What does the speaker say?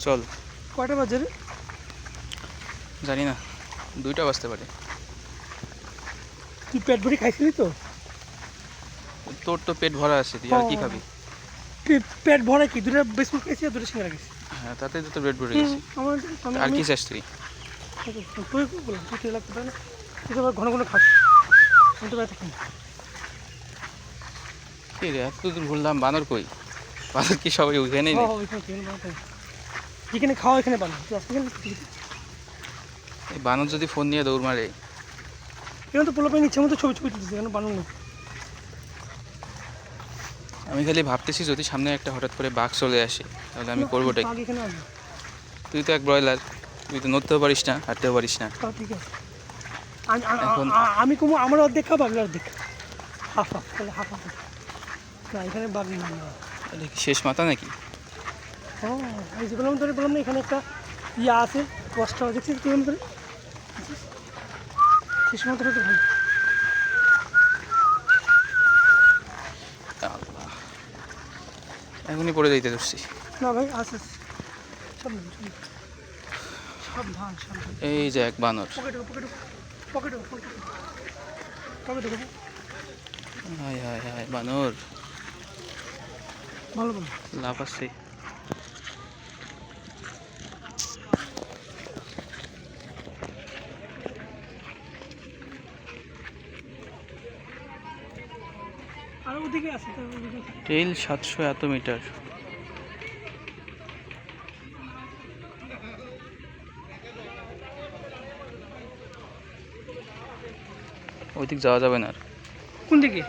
চল। কয়টা বাজে রে? জানি না, 2টা বাজতে পারে। তুই পেট ভরে খাইছিলি তো? তোর তো পেট ভরা আছে, তুই আর কি খাবি? পেট ভরা কি, দুটো বিস্কুট খাইছি আর দুটো সিঙ্গারা খাইছি। হ্যাঁ, তাতে তো তোর পেট ভরে গেছে। আমার আর কি চাস তুই? তুই কি বললাম, তুই তেল লাগতে পারে না, তুই তো আবার ঘন ঘন খাস, আমি তো ব্যথা খাই। কি রে, এত দূর ঘুরলাম, বানর কই? বানর কি সবাই ওইখানেই নেই? এখানে খাওয়া, এখানে বানাও, তুই আসতে গেলে এই বানর যদি ফোন নিয়ে দৌড় মারে। এখানে তো পোলা পাইনি ইচ্ছে মতো ছবি তুলতেছে, এখানে বানানো নেই। আমি খালি ভাবতেছি যদি সামনে একটা হঠাৎ করে বাঘ চলে আসে তাহলে আমি করবোটা কি? এখানে আসবে। তুই তো এক ব্রয়লার, তুই তো নড়তেও পারিস না, হাঁটতেও পারিস না। ঠিক আছে, এখন আমি কমু, আমার অর্ধেক খাবো, আমি অর্ধেক হাফ হাফ, তাহলে হাফ হাফ না, এখানে বাঘ না। এটা কি শেষ মাথা নাকি? হ্যাঁ, এই যে বললাম তোরে, বললাম না এখানে একটা ইয়া আছে, কষ্ট দেখছিস বললাম তোরে, শেষ মাত্রা তো ভালো। আল্লাহ, এখনই পড়ে যাইতে ধরছি। না ভাই আছে, সাবধান সাবধান। এই যে এক বানর। পকেটে পকেটে পকেটে পকেটে পকেটে। হায় হায় হায়, বানর ভালো ভালো। লাভ আছে। আর ওদিকে আছে তো, ওদিকে টেইল 700 এত মিটার। ওইদিক যাওয়া যাবে না আর। কোন দিকে?